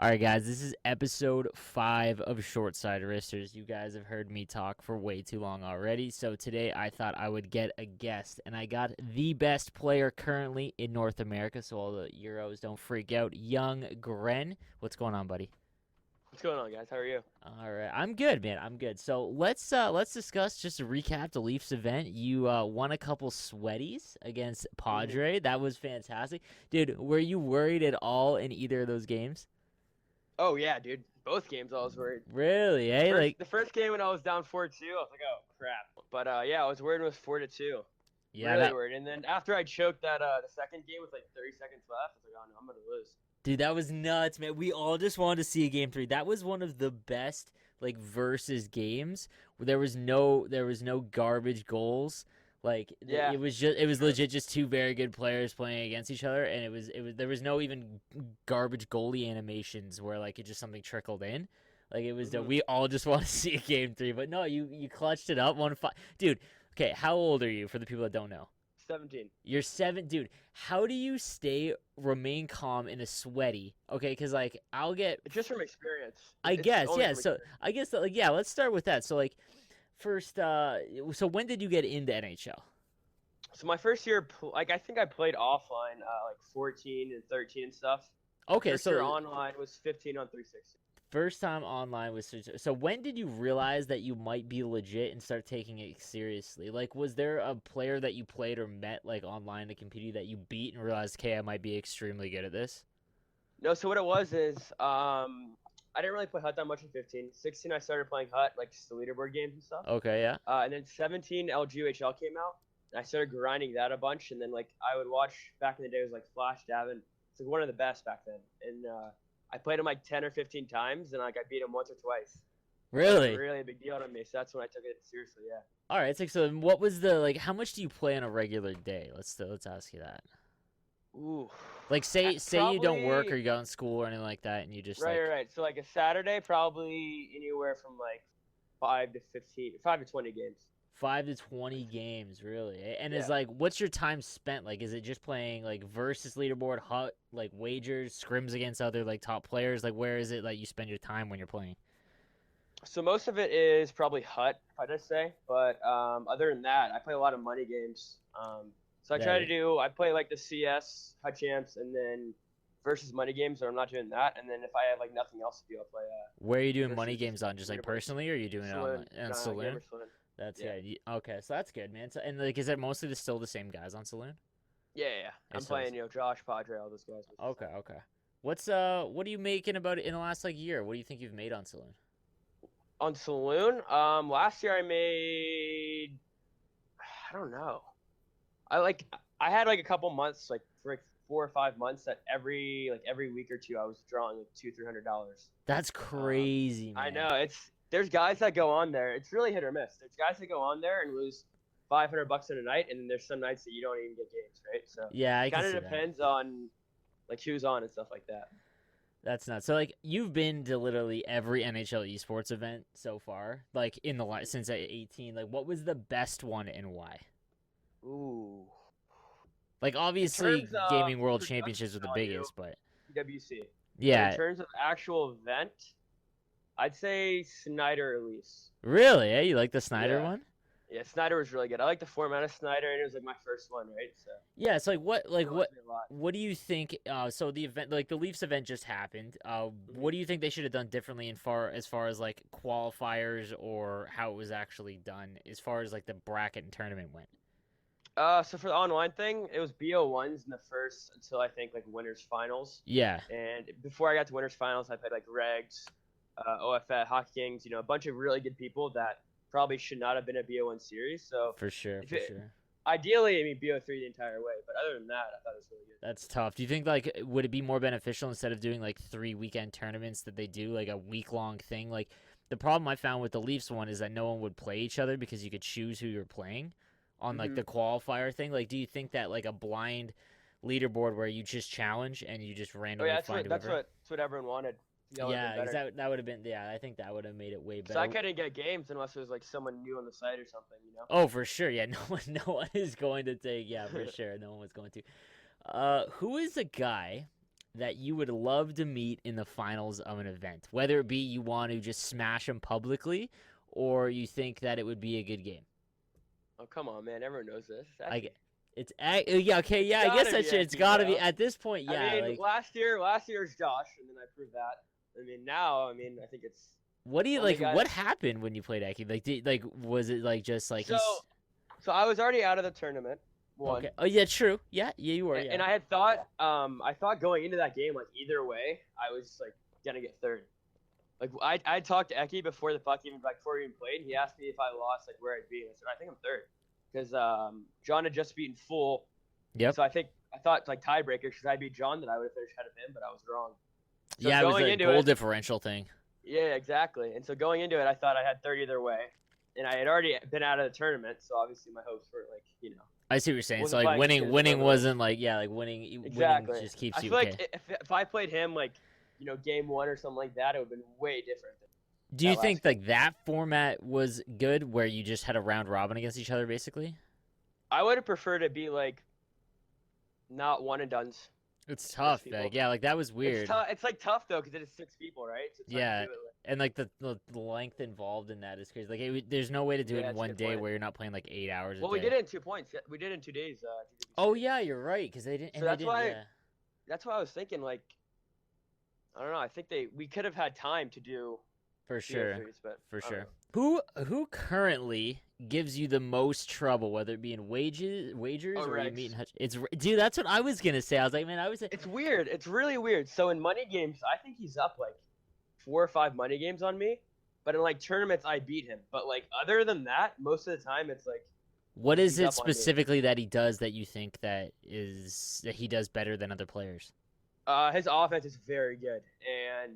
All right, guys, this is episode 5 of Shortside Wristers. You guys have heard me talk for way too long already, so today I thought I would get a guest, and I got the best player currently in North America, so all the Euros don't freak out. Young Gren. What's going on, buddy? What's going on, guys? How are you? All right, I'm good, man. I'm good. So let's discuss just to recap the Leafs event. You won a couple sweaties against Padre. That was fantastic, dude. Were you worried at all in either of those games? Oh yeah, dude. Both games I was worried. Really? The Eh? first Like, the first game when I was down 4-2, I was like, oh crap. But yeah, I was worried it was 4-2. yeah, Really that worried. And then after I choked that the second game with like 30 seconds left, I was like, oh no, I'm gonna lose. dude, that was nuts, man. We all just wanted to see a game 3. That was one of the best like versus games where there was no garbage goals. Like Yeah, it for was sure. legit just two very good players playing against each other, and it was there was no even garbage goalie animations where like it just something trickled in. Like it was hmm we all just want to see a game 3, but no, you clutched it up 1-5, dude. Okay, how old are you for the people that don't know? 17. You're 7, dude. How do you remain calm in a sweaty? Okay, because like I'll get, It's just from experience. I It's guess, only yeah. from So experience. I guess that, like, yeah. Let's start with that. So like, first, so when did you get into NHL? So my first year, like I think I played offline, like 14 and 13 and stuff. Okay, First year so online was 15 on 360. first time online was so when did you realize that you might be legit and start taking it seriously? Like, was there a player that you played or met like online to compete you that you beat and realized, okay, I might be extremely good at this? No, so what it was is I didn't really play Hut that much in 15. 16 I started playing Hut, like just the leaderboard games and stuff. Okay, yeah. And then 17 LGUHL came out. And I started grinding that a bunch, and then like I would watch back in the day it was like Flash Davin. It's like one of the best back then. And I played him like 10 or 15 times, and like I beat him once or twice. And that was Really? really a big deal to me. So that's when I took it seriously. Yeah. All right, so what was the like? How much do you play on a regular day? Let's ask you that. Ooh. Like, say you don't work or Probably you go in school or anything like that, and you just right, right, like right. So like a Saturday, probably anywhere from like 5 to 15, 5 to 20 games. 5 to 20 games, really. And is Yeah. like, what's your time spent? Like, is it just playing like versus leaderboard, hut, like wagers, scrims against other like top players? Like, where is it that you spend your time when you're playing? So most of it is probably Hut, if I just say. But other than that, I play a lot of money games. So Yeah. I play like the CS, Hut Champs, and then versus money games, or I'm not doing that. And then if I have like nothing else to do, I'll play Where are you doing money versus games on? Just like leaderboard. personally, or are you doing it on Saloon, Saloon? Gamer Saloon. That's Yeah. good. Okay, so that's good, man. So, and like, is it mostly still the same guys on Saloon? Yeah, yeah, yeah. Yeah, I'm so playing, Josh, Padre, all those guys. okay, okay. What are you making about it in the last like year? What do you think you've made on Saloon? On Saloon, last year I made, I don't know. I had like a couple months, like for like 4 or 5 months, that every week or two I was drawing like $200-300. That's Um, crazy, I man. know there's guys that go on there. It's really hit or miss. There's guys that go on there and lose $500 in a night, and then there's some nights that you don't even get games, right? So Yeah, I it can kind of see that. depends on like who's on and stuff like that. That's nuts. So like you've been to literally every NHL esports event so far, like in the since 18. Like what was the best one and why? Ooh. Like In obviously terms of Gaming World production Championships were the value, biggest, but PWC. But in yeah, terms of actual event, I'd say Snyder at least. really, eh? You like the Snyder Yeah. one? Yeah, Snyder was really good. I like the format of Snyder, and it was like my first one, right? So Yeah, it's it reminds me a lot. what do you think? So the event, like the Leafs event, just happened. What Mhm. do you think they should have done differently in far as like qualifiers or how it was actually done, as far as like the bracket and tournament went? So for the online thing, it was BO1s in the first until I think like winners finals. Yeah, And before I got to winners finals, I played like Regs, OFF, Hockey Kings, a bunch of really good people that probably should not have been a BO1 series. So for sure, if for it, sure. ideally, I mean BO3 the entire way, but other than that, I thought it was really good. That's tough. Do you think like would it be more beneficial instead of doing like 3 weekend tournaments that they do like a week-long thing? Like the problem I found with the Leafs one is that no one would play each other because you could choose who you're playing on like hmm the qualifier thing. Like do you think that like a blind leaderboard where you just challenge and you just Oh yeah, randomly find that's whoever? what everyone wanted. That would have been Yeah, because better. that would have been, yeah, I think that would have made it way So I better. couldn't get games unless it was like someone new on the site or something. Oh, for sure. Yeah, no one is going to take. Yeah, for sure, no one was going to. Who is a guy that you would love to meet in the finals of an event? Whether it be you want to just smash them publicly, or you think that it would be a good game. Oh, come on, man. Everyone knows this. Like, yeah, okay, yeah. I Gotta guess be that's shit. It's Eki, gotta be bro. at this point. Yeah, I mean, like, last year's Josh, and then I proved that. I mean, now, I mean, I think it's what do you only like? guy. What happened when you played Eki? Like, was it like just like So, he's so I was already out of the tournament. One. okay? Oh yeah, true. Yeah, you were. Yeah. And I had thought, I thought going into that game, like either way, I was like gonna get third. Like I talked to Eki before before we even played. And he asked me if I lost, like where I'd be. And I said I think I'm third, because John had just beaten Full. Yep. So I thought like tiebreaker, because I beat John, that I would have finished ahead of him, but I was wrong. So yeah, it was a goal it, differential thing. Yeah, exactly. And so going into it, I thought I had third either way, and I had already been out of the tournament, so obviously my hopes were like, I see what you're saying. So wasn't like playing winning good, wasn't like winning exactly. winning just keeps I you feel okay. like if I played him like game 1 or something like that, it would have been way different. Do you think like that format was good, where you just had a round robin against each other, basically? I would have preferred it be like not one and dones. It's tough, like, yeah, like that was weird. It's like tough though, because it is 6 people, right? So it's yeah, and like the length involved in that is crazy. Like there's no way to do it in one day where you're not playing like 8 hours. Well, we did it in 2 points. We did it in 2 days. Oh yeah, you're right, because they didn't. So that's why. That's why I was thinking, like, I don't know. I think we could have had time to do. For sure. Series, but for sure. Who currently gives you the most trouble, whether it be in wagers or you meet in Hutch? Dude, that's what I was gonna say. I was like, man, It's weird. It's really weird. So in money games, I think he's up like 4 or 5 money games on me, but in like tournaments, I beat him. But like other than that, most of the time, it's like. What is it specifically that he does that you think that he does better than other players? His offense is very good, and.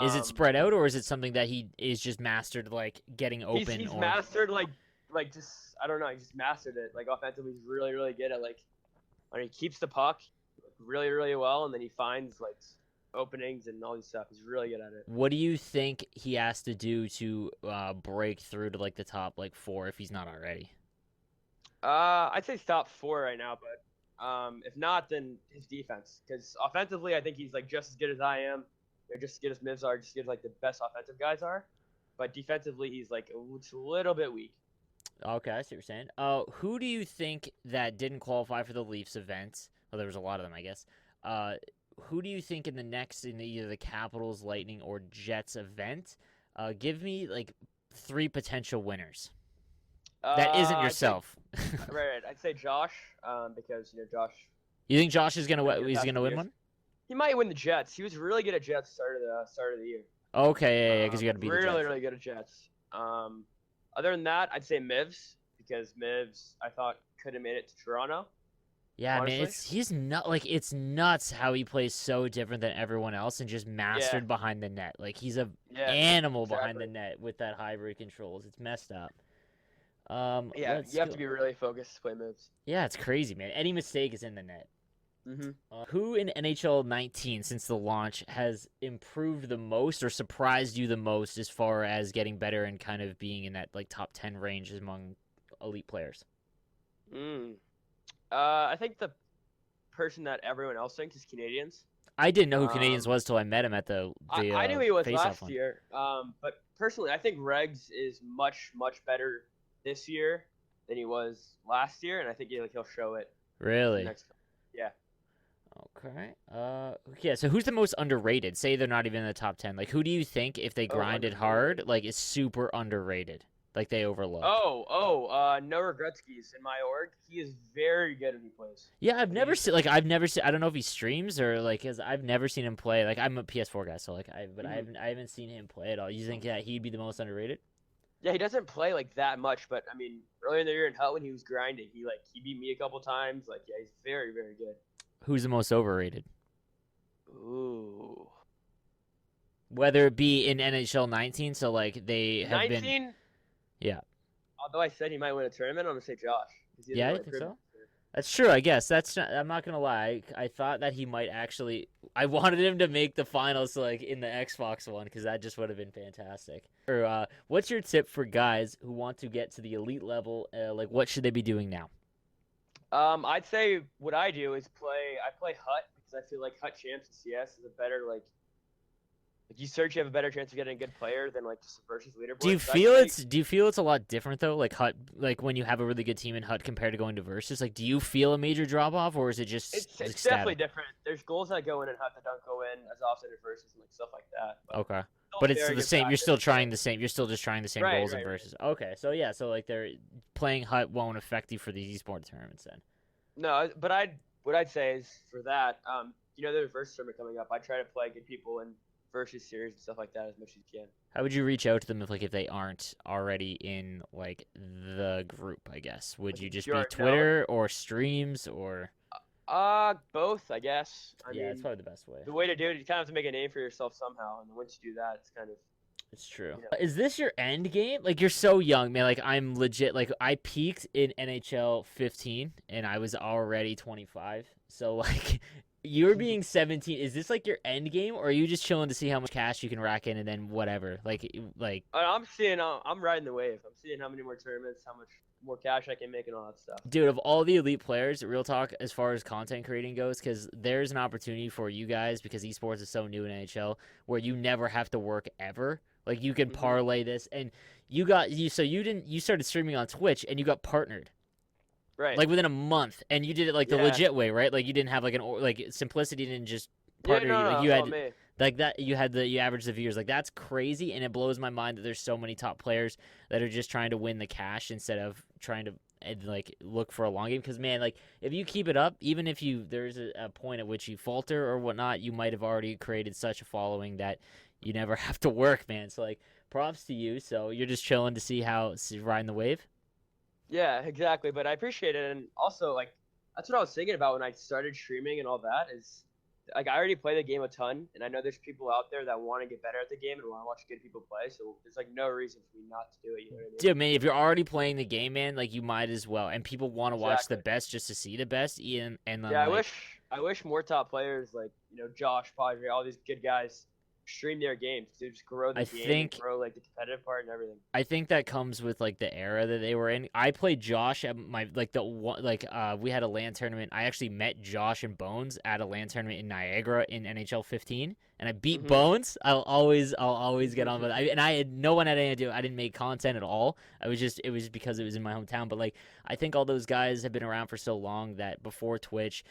Is it spread out, or is it something that he is just mastered, like getting open? He's mastered like just, I don't know. He just mastered it. Like offensively, he's really really good at like when he keeps the puck really really well, and then he finds like openings and all these stuff. He's really good at it. What do you think he has to do to break through to like the top like 4 if he's not already? I'd say top 4 right now, but if not, then his defense. Because offensively, I think he's like just as good as I am. Just as good as Mivs are, just as good as like the best offensive guys are. But defensively, he's like a little bit weak. Okay, I see what you're saying. Who do you think that didn't qualify for the Leafs event? Well, there was a lot of them, I guess. Who do you think in either the Capitals, Lightning, or Jets event? Give me like 3 potential winners. That isn't yourself. Right. I'd say Josh, because Josh. You think Josh is gonna win one? He might win the Jets. He was really good at Jets start of the year. Okay, yeah, because you got to beat the Jets. Really good at Jets. Other than that, I'd say Mivs, because Mivs I thought could have made it to Toronto. Yeah, honestly. Man, he's not like it's nuts how he plays so different than everyone else and just mastered behind the net. Like he's an animal behind the net with that hybrid controls. It's messed up. You have to be really focused to play Mivs. Yeah, it's crazy, man. Any mistake is in the net. Mm-hmm. Who in NHL 19 since the launch has improved the most or surprised you the most as far as getting better and kind of being in that like top 10 range among elite players? I think the person that everyone else thinks is Canadians. I didn't know who Canadians was till I met him at the I knew he was last year. But personally, I think Regs is much better this year than he was last year, and I think he'll show it. Really? Yeah. Okay. Yeah. So who's the most underrated? Say they're not even in the top 10. Like, who do you think, if they grinded hard, like, is super underrated? Like they overlooked. Noah Gretzky's in my org. He is very good when he plays. Yeah, I've never seen. I don't know if he streams or like, cause I've never seen him play. Like, I'm a PS4 guy, so like, I haven't seen him play at all. You think he'd be the most underrated? Yeah, he doesn't play like that much, but I mean, earlier in the year in Hut when he was grinding, he beat me a couple times. Like, yeah, he's very very good. Who's the most overrated? Ooh. Whether it be in NHL 19, so like they have 19? been. Yeah. Although I said he might win a tournament, I'm gonna say Josh. Yeah, I think so. That's true, I guess. I'm not gonna lie. I thought that he might actually. I wanted him to make the finals, like in the Xbox one, because that just would have been fantastic. What's your tip for guys who want to get to the elite level? Like, what should they be doing now? I'd say what I do is I play Hut because I feel like Hut Champs and CS is a better you search, you have a better chance of getting a good player than like just a versus leaderboard. So I'd say, Do you feel it's a lot different though? Like Hut, like when you have a really good team in Hut compared to going to versus, like do you feel a major drop off, or is it just like it's definitely static? different. There's goals that go in and Hut that don't go in as often in versus and like stuff like that. But Okay. still But a it's very the good same. You're still practice. trying the same. You're still just trying the same Right, goals in right, right. versus. Okay, so yeah, so like they're playing Hut won't affect you for these esports tournaments then. No, but what I'd say is for that, there's versus tournament coming up. I try to play good people in versus series and stuff like that as much as you can. How would you reach out to them if they aren't already in like the group? I guess would Like you if just you be aren't known, Twitter or streams or? both, I guess. I Yeah, that's mean, probably the best way. the way to do it, you kind of have to make a name for yourself somehow, and once you do that, it's kind of, It's true. you know, Is this your end game? Like you're so young, man. Like I'm legit. Like I peaked in NHL 15, and I was already 25. So like, you're being 17. Is this like your end game, or are you just chilling to see how much cash you can rack in, and then whatever? Like, I'm riding the wave. I'm seeing how many more tournaments, how much more cash I can make, and all that stuff. dude, of all the elite players, real talk, as far as content creating goes, because there's an opportunity for you guys because esports is so new in NHL, where you never have to work ever. Like you can Hmm. parlay this, and you started streaming on Twitch, and you got partnered Right. like within a month, and you did it like the Yeah. legit way, right? Like you didn't have like like Simplicity didn't just Yeah. partner No, you. no, Like that you was all had me. like that. You average the viewers. Like that's crazy, and it blows my mind that there's so many top players that are just trying to win the cash instead of trying to like look for a long game. Because man, like if you keep it up, even if there's a point at which you falter or whatnot, you might have already created such a following that you never have to work, man. So like props to you. So you're just chilling to riding the wave. Yeah, exactly. But I appreciate it, and also like that's what I was thinking about when I started streaming and all that. Is like I already play the game a ton, and I know there's people out there that want to get better at the game and want to watch good people play. So there's like no reason for me not to do it. You know what I mean? Dude, man, if you're already playing the game, man, like you might as well. And people want to watch the Exactly. best just to see the best. And then Yeah, like I wish more top players like Josh, Padre, all these good guys stream their games to just grow the I game and think grow like the competitive part and everything. I think that comes with like the era that they were in. I played Josh at my like the one like we had a LAN tournament. I actually met Josh and Bones at a LAN tournament in Niagara in NHL 15, and I beat Hmm. Bones. I'll always get on with it. And I had no one had anything to do. I didn't make content at all. It was because it was in my hometown. But like I think all those guys have been around for so long that before Twitch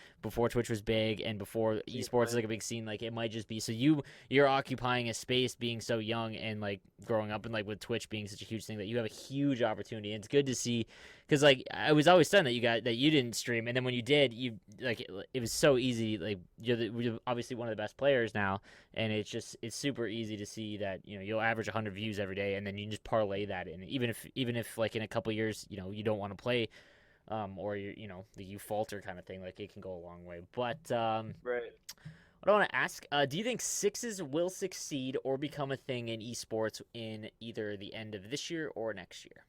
was big, and before esports is like a big scene, like it might just be so you're occupying a space being so young and like growing up and like with Twitch being such a huge thing that you have a huge opportunity. And it's good to see because like I was always stunned that you didn't stream, and then when you did, you like it was so easy. Like you're obviously one of the best players now, and it's super easy to see that you'll average 100 views every day, and then you can just parlay that in. Even if like in a couple years you don't want to play, or you falter kind of thing, like it can go a long way. But Right. what I want to ask, do you think sixes will succeed or become a thing in esports in either the end of this year or next year?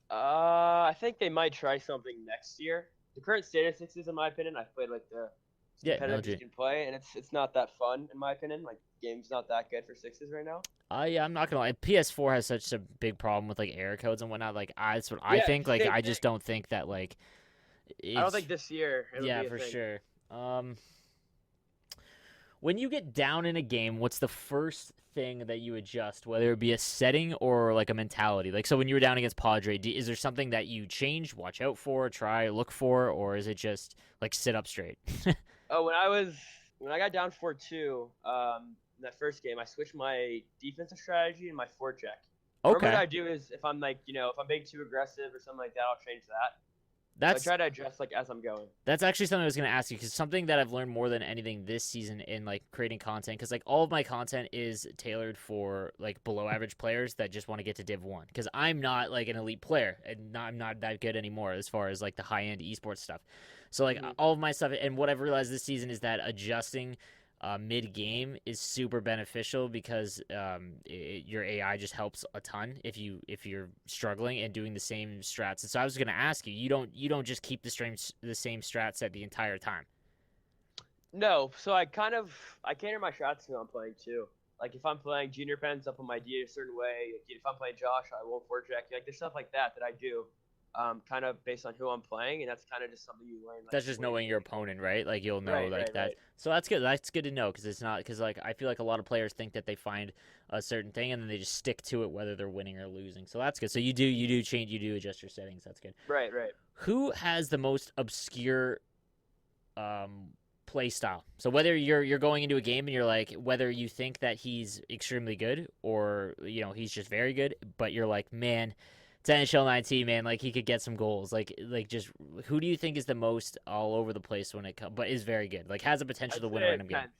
I think they might try something next year. The current state of sixes, in my opinion, I've played like the Yeah, competitive you LG. can play, and it's not that fun in my opinion. Like the game's not that good for sixes right now. Yeah, I'm not gonna lie. PS4 has such a big problem with like error codes and whatnot. Like, that's what I Yeah, think. Like, same I thing. just don't think that like I don't it's think this year it'll yeah be a for thing. sure. When you get down in a game, what's the first thing that you adjust, whether it be a setting or like a mentality? Like, so when you were down against Padre, is there something that you changed, watch out for, try, look for, or is it just like sit up straight? Oh, when I got down 4-2, in that first game, I switched my defensive strategy and my forecheck. Normally, what Okay, I do is if I'm like if I'm being too aggressive or something like that, I'll change that. So I that's try to adjust like as I'm going. That's actually something I was going to ask you because something that I've learned more than anything this season in like creating content because like all of my content is tailored for like below average players that just want to get to Div 1 because I'm not like an elite player and I'm not that good anymore as far as like the high end esports stuff. So like Hmm. all of my stuff and what I've realized this season is that adjusting mid game is super beneficial because your AI just helps a ton if you're struggling and doing the same strats. And so I was going to ask you, you don't just keep the same strat set the entire time. No, so I cater my shots to who I'm playing too. Like if I'm playing junior pens, I'll put my D a certain way. If I'm playing Josh, I won't forecheck. Like there's stuff like that that I do kind of based on who I'm playing, and that's kind of just something you learn. Like That's just way knowing your opponent, right? Like you'll know right, like right, that. right. So that's good. That's good to know because it's not because like I feel like a lot of players think that they find a certain thing and then they just stick to it whether they're winning or losing. So that's good. So you do change, you do adjust your settings. That's good. Right, right. Who has the most obscure um play style? So whether you're going into a game and you're like whether you think that he's extremely good or he's just very good, but you're like, man, it's NHL 19, man. Like he could get some goals. Like just who do you think is the most all over the place when it comes, but is very good? Like has the potential I'd to win a say random game. Pence.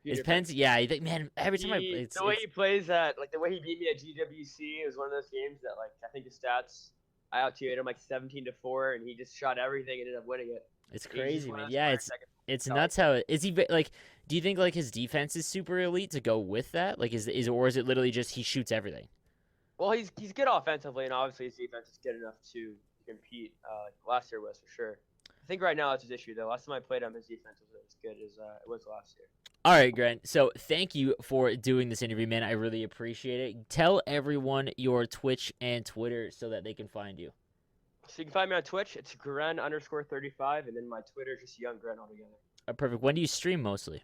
Is Peter Pence? Pence. Yeah, I think man. Every time He it's the way he plays at like the way he beat me at GWC is one of those games that like I think the stats I out him like 17-4, and he just shot everything and ended up winning it. it's He's just crazy, one of man. those Yeah, players that can it's tell, nuts how is he like. Do you think like his defense is super elite to go with that? Like is or is it literally just he shoots everything? well, he's good offensively, and obviously his defense is good enough to compete. Like last year was for sure. I think right now that's his issue though. Last time I played him, his defense was as good as it was last year. All right, Gren. So thank you for doing this interview, man. I really appreciate it. Tell everyone your Twitch and Twitter so that they can find you. So you can find me on Twitch. It's Gren_35, and then my Twitter is just Young Gren altogether. Perfect. When do you stream mostly?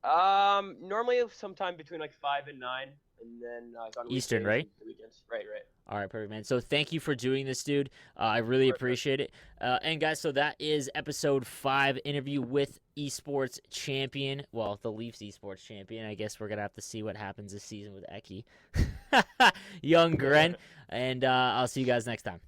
Normally sometime between like 5 and 9, and then on Eastern, weekdays right? and the weekends. Right, right. All right, perfect, man. So thank you for doing this, dude. I really appreciate it. And guys, so that is episode 5 interview with esports champion. Well, the Leafs esports champion. I guess we're gonna have to see what happens this season with Eki, Young Gren. And I'll see you guys next time.